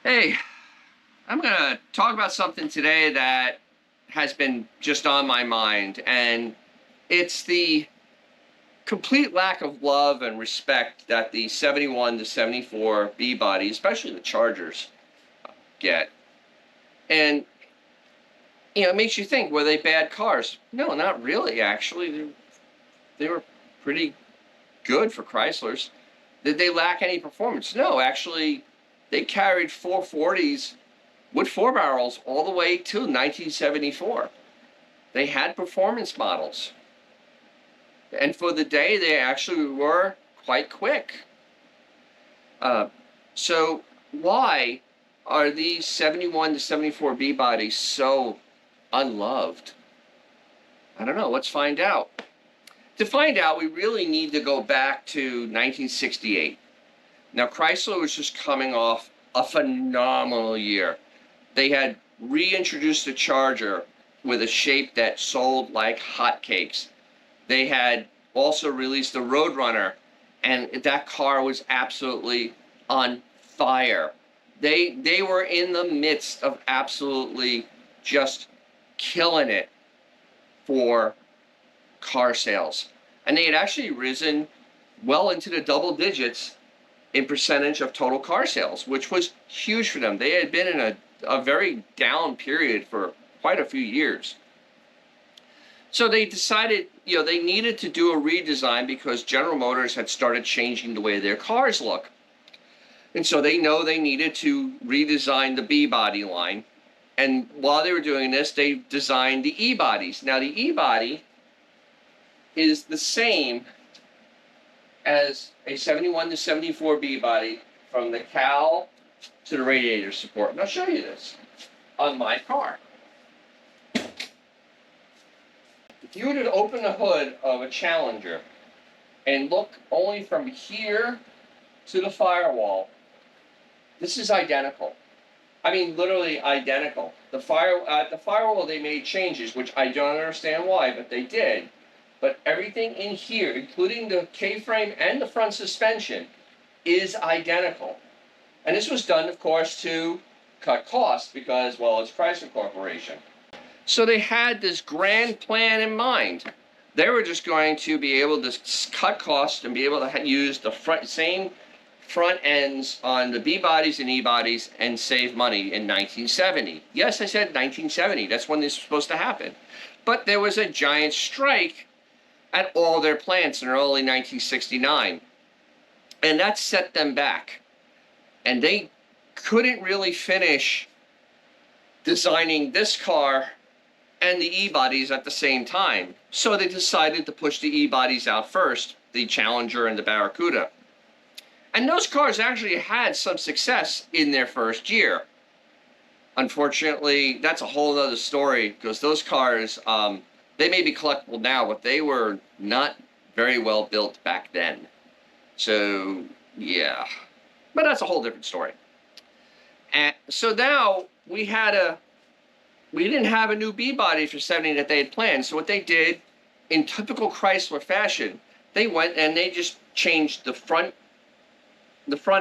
Hey, I'm going to talk about something today that has been just on my mind, and it's the complete lack of love and respect that the 71 to 74 B body, especially the Chargers, get. And, it makes you think, were they bad cars? No, not really, actually. They were pretty good for Chryslers. Did they lack any performance? No, actually, they carried 440s with four barrels all the way to 1974. They had performance models. And for the day, they actually were quite quick. So why are these 71 to 74 B bodies so unloved? I don't know. Let's find out. To find out, we really need to go back to 1968. Now, Chrysler was just coming off a phenomenal year. They had reintroduced the Charger with a shape that sold like hotcakes. They had also released the Roadrunner, and that car was absolutely on fire. They were in the midst of absolutely just killing it for car sales. And they had actually risen well into the double digits in percentage of total car sales, which was huge for them. They had been in a very down period for quite a few years. So they decided, they needed to do a redesign because General Motors had started changing the way their cars look. And so they know they needed to redesign the B-body line. And while they were doing this, they designed the E-bodies. Now, the E-body is the same as a 71 to 74 B-body from the cowl to the radiator support. And I'll show you this on my car. If you were to open the hood of a Challenger and look only from here to the firewall, this is identical. I mean, literally identical. At the firewall, they made changes, which I don't understand why, but they did. But everything in here, including the K-frame and the front suspension, is identical. And this was done, of course, to cut costs because, well, it's Chrysler Corporation. So they had this grand plan in mind. They were just going to be able to cut costs and be able to use the same front ends on the B bodies and E bodies and save money in 1970. Yes, I said 1970. That's when this was supposed to happen. But there was a giant strike at all their plants in early 1969. And that set them back. And they couldn't really finish designing this car and the E-bodies at the same time. So they decided to push the E-bodies out first, the Challenger and the Barracuda. And those cars actually had some success in their first year. Unfortunately, that's a whole other story because those cars, they may be collectible now, but they were not very well built back then. So, yeah. But that's a whole different story. And so now we didn't have a new B-body for 70 that they had planned. So what they did, in typical Chrysler fashion, they went and they just changed the front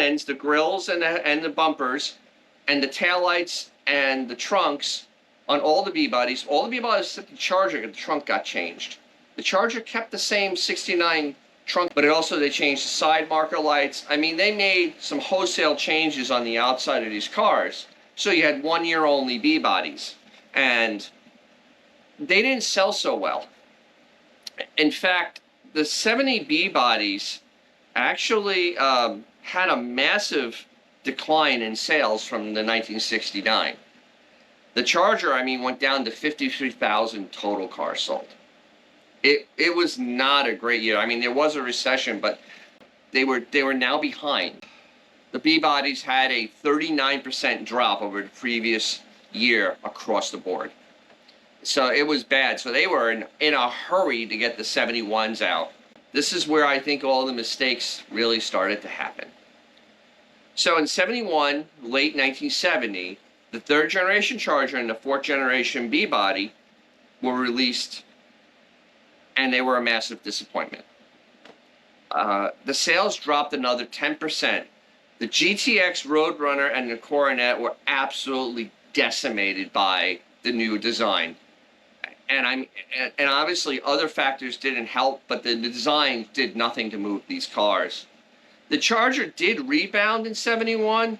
ends, the grills and the bumpers, and the taillights and the trunks on all the B-bodies. All the B-bodies except the Charger, the trunk got changed. The Charger kept the same 69 trunk, but they changed the side marker lights. I mean, they made some wholesale changes on the outside of these cars. So you had 1 year only B-bodies. And they didn't sell so well. In fact, the 70 B bodies actually had a massive decline in sales from the 1969. The Charger, went down to 53,000 total cars sold. It was not a great year. There was a recession, but they were now behind. The B bodies had a 39% drop over the previous year across the board. So it was bad. So they were in a hurry to get the 71s out. This is where I think all the mistakes really started to happen. So in 71, late 1970, the third generation Charger and the fourth generation B body were released, and they were a massive disappointment. The sales dropped another 10%. The GTX Roadrunner and the Coronet were absolutely decimated by the new design. And obviously other factors didn't help, but the design did nothing to move these cars. The Charger did rebound in 71.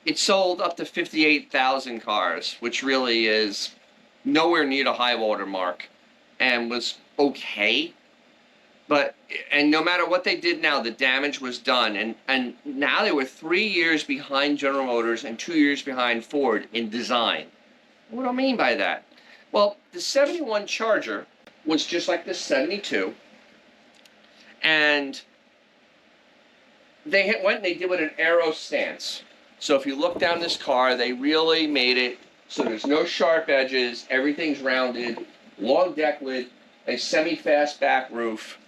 It sold up to 58,000 cars, which really is nowhere near the high water mark, and was okay. But, and no matter what they did now, the damage was done. And now they were 3 years behind General Motors and 2 years behind Ford in design. What do I mean by that? Well, the 71 Charger was just like the 72. And they went and they did with an aero stance. So if you look down this car, they really made it so there's no sharp edges, everything's rounded, long deck lid, a semi-fast back roof,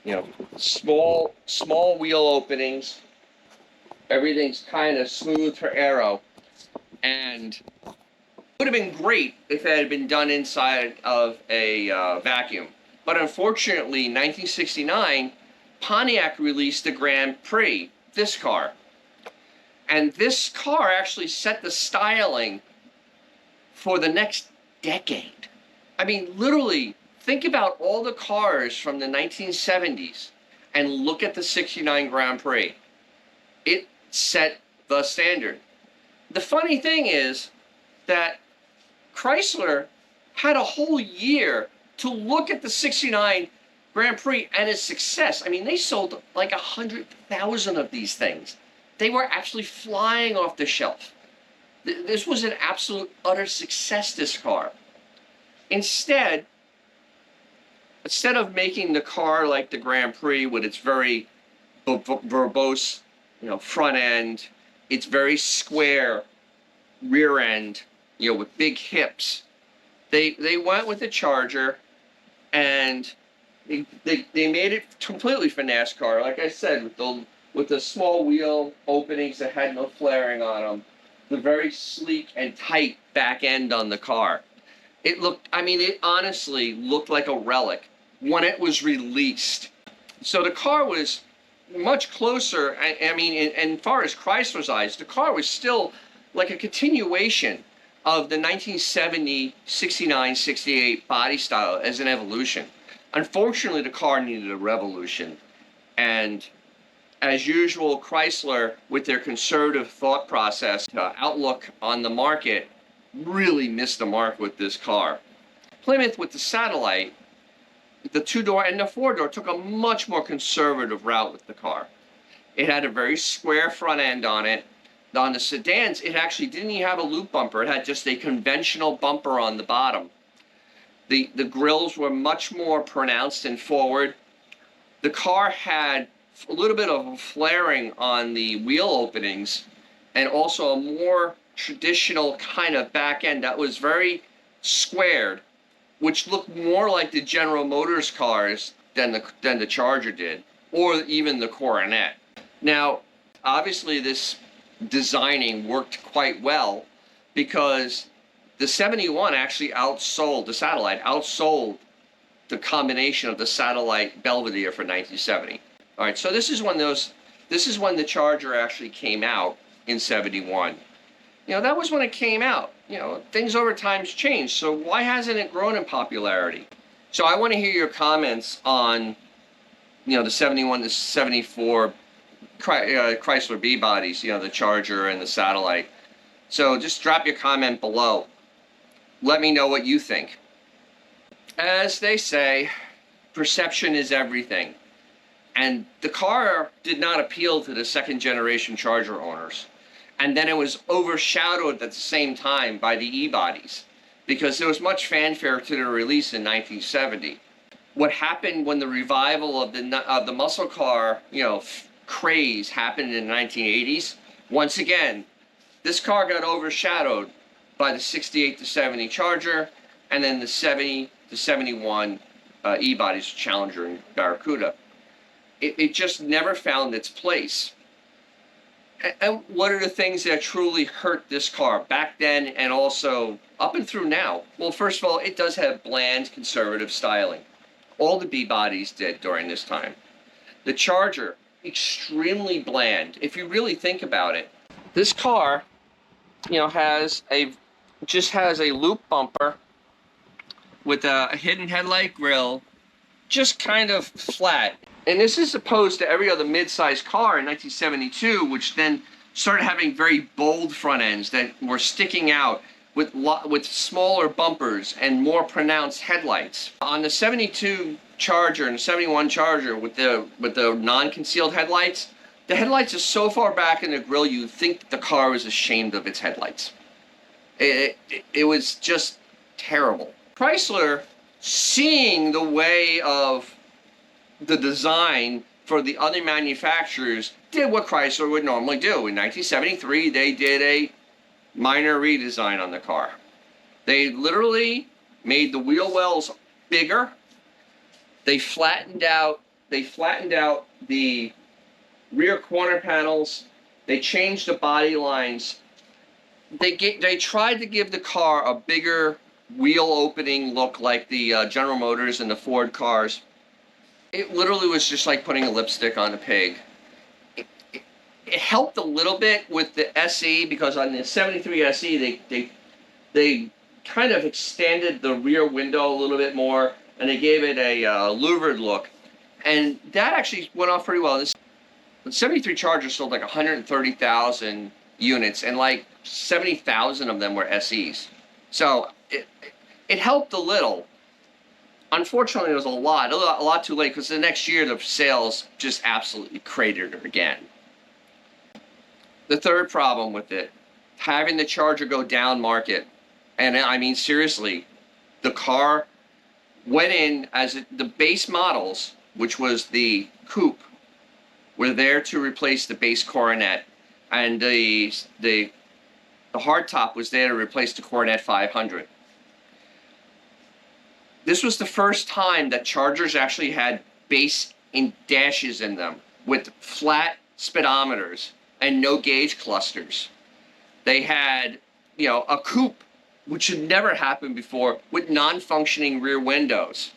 you know, small wheel openings. Everything's kind of smooth for aero. And it would have been great if it had been done inside of a vacuum. But unfortunately, in 1969, Pontiac released the Grand Prix, this car. And this car actually set the styling for the next decade. I mean, literally, think about all the cars from the 1970s and look at the 69 Grand Prix. It set the standard. The funny thing is that Chrysler had a whole year to look at the 69 Grand Prix and its success. I mean, they sold like 100,000 of these things. They were actually flying off the shelf. This was an absolute utter success, this car. Instead of making the car like the Grand Prix with its very verbose, you know, front end, its very square rear end, you know, with big hips, they went with the Charger, and they made it completely for NASCAR. Like I said, with the small wheel openings that had no flaring on them, the very sleek and tight back end on the car. It looked, I mean, it honestly looked like a relic when it was released. So the car was much closer. I mean, and as far as Chrysler's eyes, the car was still like a continuation of the 1970, 69, 68 body style as an evolution. Unfortunately, the car needed a revolution. And as usual, Chrysler, with their conservative thought process, outlook on the market, really missed the mark with this car. Plymouth, with the Satellite, the two-door and the four-door, took a much more conservative route with the car. It had a very square front end on it. On the sedans, it actually didn't even have a loop bumper. It had just a conventional bumper on the bottom. The grills were much more pronounced and forward. The car had a little bit of flaring on the wheel openings, and also a more traditional kind of back end that was very squared, which looked more like the General Motors cars than the Charger did, or even the Coronet. Now, obviously, this designing worked quite well because the 71 actually outsold the Satellite, outsold the combination of the Satellite Belvedere for 1970. All right, so this is when the Charger actually came out in 71. You know, that was when it came out. You know, things over time's changed, so why hasn't it grown in popularity? So I want to hear your comments on, you know, the 71, the 74 Chrysler B-bodies, you know, the Charger and the Satellite. So just drop your comment below. Let me know what you think. As they say, perception is everything. And the car did not appeal to the second generation Charger owners. And then it was overshadowed at the same time by the E-bodies, because there was much fanfare to the release in 1970. What happened when the revival of the muscle car, you know, craze happened in the 1980s? Once again, this car got overshadowed by the 68 to 70 Charger, and then the 70 to 71 E-bodies, Challenger and Barracuda. It just never found its place. And what are the things that truly hurt this car back then and also up and through now? Well, first of all, it does have bland, conservative styling. All the B-bodies did during this time. The Charger extremely bland. If you really think about it, this car, you know, just has a loop bumper with a hidden headlight grille, just kind of flat. And this is opposed to every other mid-sized car in 1972, which then started having very bold front ends that were sticking out with smaller bumpers and more pronounced headlights. On the 72 Charger and the 71 Charger with the non-concealed headlights, the headlights are so far back in the grille you'd think that the car was ashamed of its headlights. It was just terrible. Chrysler, seeing the way of the design for the other manufacturers, did what Chrysler would normally do. In 1973, they did a minor redesign on the car. They literally made the wheel wells bigger. They flattened out the rear corner panels. They changed the body lines. They tried to give the car a bigger wheel opening look like the General Motors and the Ford cars. It literally was just like putting a lipstick on a pig. It helped a little bit with the SE, because on the 73 SE they kind of extended the rear window a little bit more, and they gave it a louvered look, and that actually went off pretty well. The 73 Charger sold like 130,000 units, and like 70,000 of them were SEs. So it helped a little. Unfortunately, it was a lot too late, because the next year the sales just absolutely cratered again. The third problem with it, having the Charger go down market, and I mean seriously, the car went in as the base models, which was the coupe, were there to replace the base Coronet, and the hardtop was there to replace the Coronet 500. This was the first time that Chargers actually had base in dashes in them with flat speedometers and no gauge clusters. They had, you know, a coupe, which had never happened before, with non-functioning rear windows.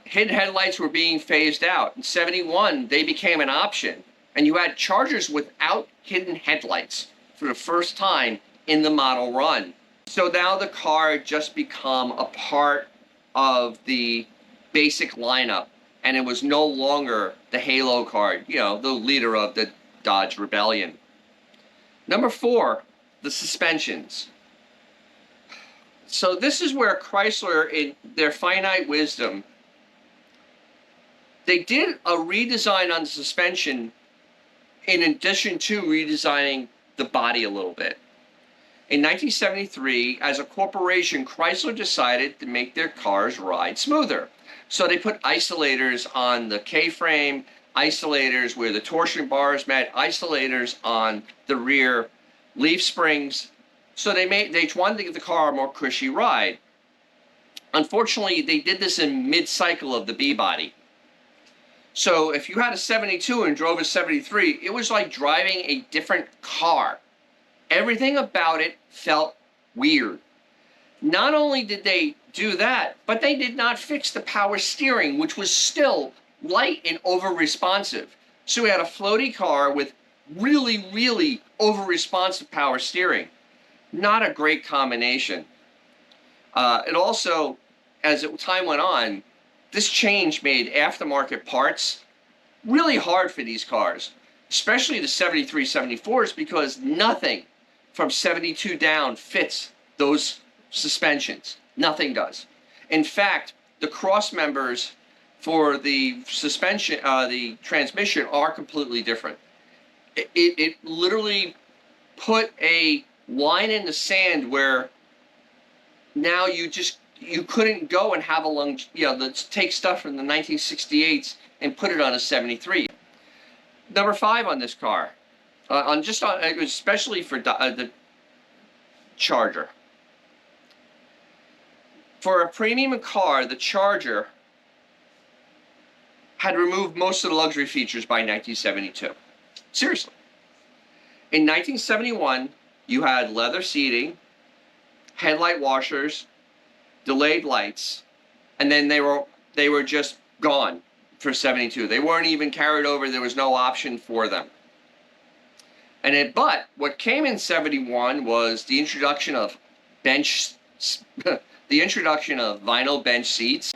Hidden headlights were being phased out. In 71, they became an option, and you had Chargers without hidden headlights for the first time in the model run. So now the car had just become a part of the basic lineup, and it was no longer the halo car, you know, the leader of the Dodge Rebellion. Number 4, the suspensions. So this is where Chrysler, in their finite wisdom, they did a redesign on the suspension in addition to redesigning the body a little bit. In 1973, as a corporation, Chrysler decided to make their cars ride smoother. So they put isolators on the K-frame, isolators where the torsion bars met, isolators on the rear leaf springs. So they wanted to give the car a more cushy ride. Unfortunately, they did this in mid-cycle of the B-body. So if you had a 72 and drove a 73, it was like driving a different car. Everything about it felt weird. Not only did they do that, but they did not fix the power steering, which was still light and over-responsive. So we had a floaty car with really, really over-responsive power steering. Not a great combination. It also, as time went on, this change made aftermarket parts really hard for these cars, especially the 73, 74s, because nothing from 72 down fits those suspensions. Nothing does. In fact, the cross members for the suspension, the transmission, are completely different. It literally put a line in the sand where now you couldn't go and have let's take stuff from the 1968s and put it on a 73. Number 5 on this car, especially for the Charger. For a premium car, the Charger had removed most of the luxury features by 1972. Seriously. In 1971, you had leather seating, headlight washers, delayed lights, and then they were just gone. for 72. They weren't even carried over. There was no option for them. But what came in 71 was the introduction of the introduction of vinyl bench seats,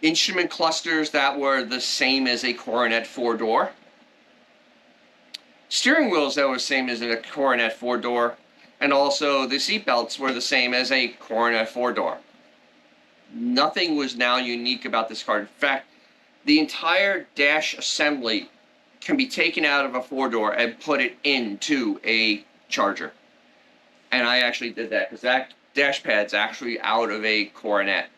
instrument clusters that were the same as a Coronet 4-door, steering wheels that were the same as a Coronet 4-door, and also the seat belts were the same as a Coronet 4-door. Nothing was now unique about this car. In fact, the entire dash assembly can be taken out of a 4-door and put it into a Charger. And I actually did that because that dash pad's actually out of a Coronet.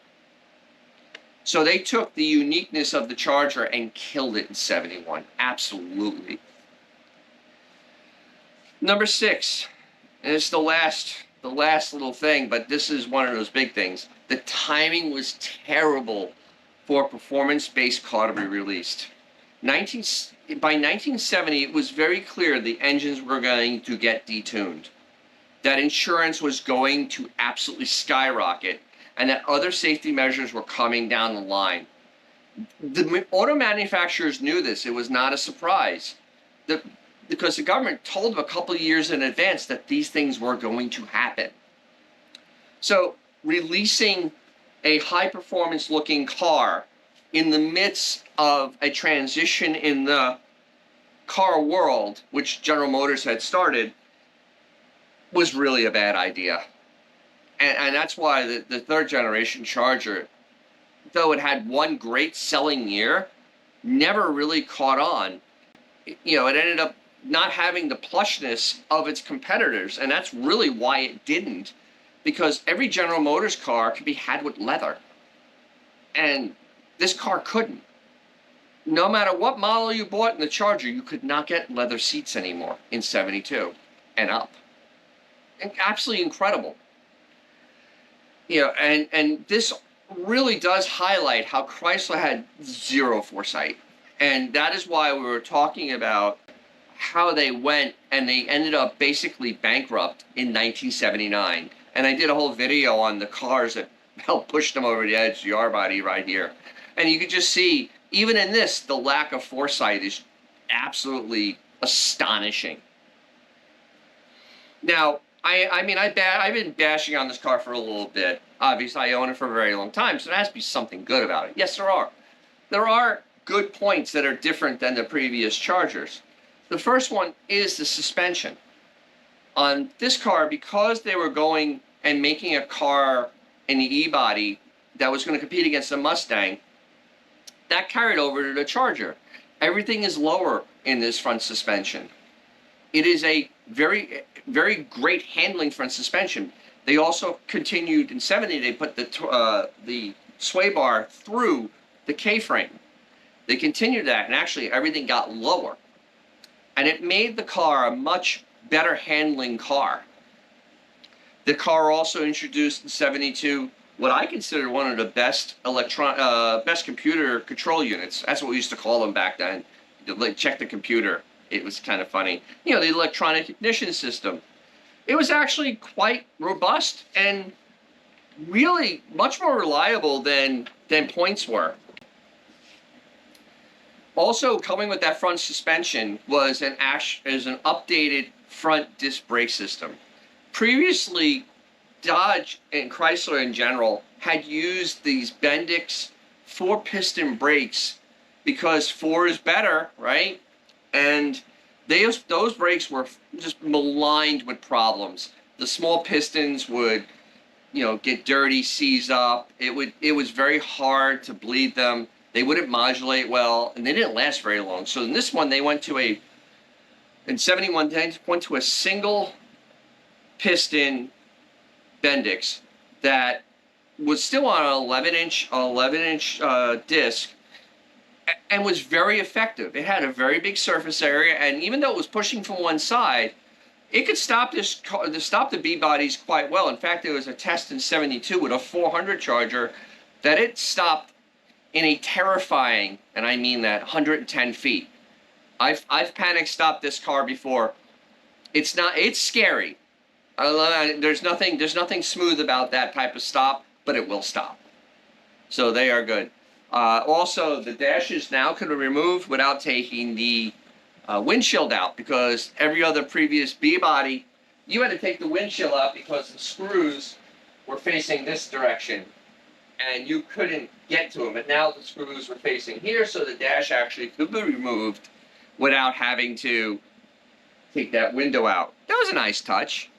So they took the uniqueness of the Charger and killed it in 71. Absolutely. Number 6, and it's the last little thing, but this is one of those big things. The timing was terrible for a performance-based car to be released. By 1970, it was very clear the engines were going to get detuned, that insurance was going to absolutely skyrocket, and that other safety measures were coming down the line. The auto manufacturers knew this. It was not a surprise, because the government told them a couple of years in advance that these things were going to happen. So releasing a high-performance looking car in the midst of a transition in the car world, which General Motors had started, was really a bad idea. And that's why the third generation Charger, though it had one great selling year, never really caught on. You know, it ended up not having the plushness of its competitors, and that's really why it didn't, because every General Motors car could be had with leather, and this car couldn't. No matter what model you bought in the Charger, you could not get leather seats anymore in 72 and up. And absolutely incredible. You know, and this really does highlight how Chrysler had zero foresight. And that is why we were talking about how they went and they ended up basically bankrupt in 1979. And I did a whole video on the cars that helped push them over the edge, the R-body right here. And you could just see, even in this, the lack of foresight is absolutely astonishing. Now, I've been bashing on this car for a little bit. Obviously, I own it for a very long time, so there has to be something good about it. Yes, there are. There are good points that are different than the previous Chargers. The first one is the suspension. On this car, because they were going and making a car in the E-body that was going to compete against the Mustang, that carried over to the Charger. Everything is lower in this front suspension. It is a very, very great handling front suspension. They also continued in 70, they put the sway bar through the K-frame. They continued that, and actually everything got lower. And it made the car a much better handling car. The car also introduced in 72 what I consider one of the best best computer control units. That's what we used to call them back then. Like, check the computer. It was kind of funny. You know, the electronic ignition system. It was actually quite robust and really much more reliable than points were. Also coming with that front suspension was an updated front disc brake system. Previously, Dodge and Chrysler in general had used these Bendix 4-piston brakes because 4 is better, right? And those brakes were just maligned with problems. The small pistons would, you know, get dirty, seize up. It was very hard to bleed them. They wouldn't modulate well, and they didn't last very long. So in this one, they went to in 71, they went to a single piston Bendix that was still on an 11-inch disc, and was very effective. It had a very big surface area, and even though it was pushing from one side, it could stop the B-bodies quite well. In fact, there was a test in 72 with a 400 Charger that it stopped in a terrifying, and I mean that, 110 feet. I've panic stopped this car before. It's scary. There's nothing smooth about that type of stop, but it will stop. So they are good. Also, the dashes now can be removed without taking the windshield out, because every other previous B body, you had to take the windshield out because the screws were facing this direction and you couldn't get to them. But now the screws were facing here, so the dash actually could be removed without having to take that window out. That was a nice touch.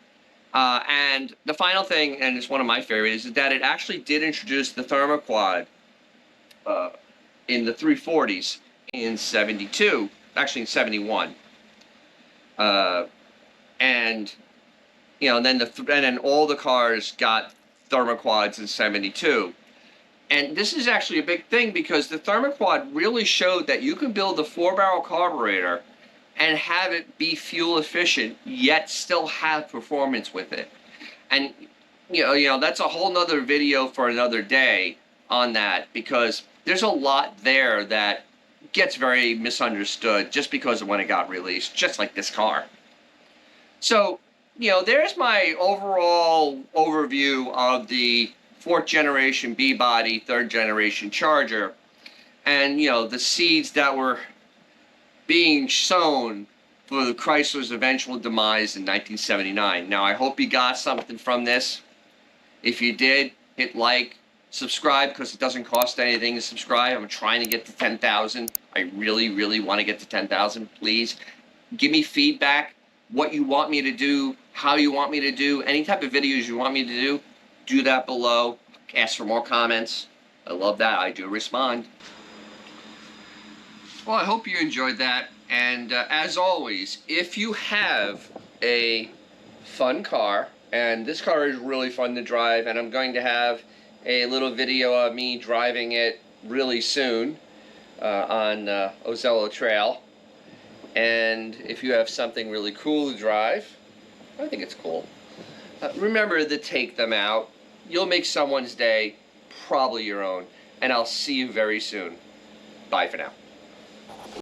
And the final thing, and it's one of my favorites, is that it actually did introduce the thermoquad in the 340s in 72, actually in 71. And you know, and then all the cars got thermoquads in 72. And this is actually a big thing, because the thermoquad really showed that you can build a 4-barrel carburetor and have it be fuel efficient, yet still have performance with it. And you know that's a whole nother video for another day on that, because there's a lot there that gets very misunderstood just because of when it got released, just like this car. So, you know, there's my overall overview of the 4th generation B-body, 3rd generation Charger, and, you know, the seeds that were being sown for the Chrysler's eventual demise in 1979. Now, I hope you got something from this. If you did, hit like, subscribe, because it doesn't cost anything to subscribe. I'm trying to get to 10,000. I really, really want to get to 10,000. Please give me feedback, what you want me to do, how you want me to do, any type of videos you want me to do that below. Ask for more comments. I love that. I do respond. Well, I hope you enjoyed that. And as always, if you have a fun car, and this car is really fun to drive, and I'm going to have a little video of me driving it really soon on Ozello Trail. And if you have something really cool to drive, I think it's cool, remember to take them out. You'll make someone's day, probably your own. And I'll see you very soon. Bye for now.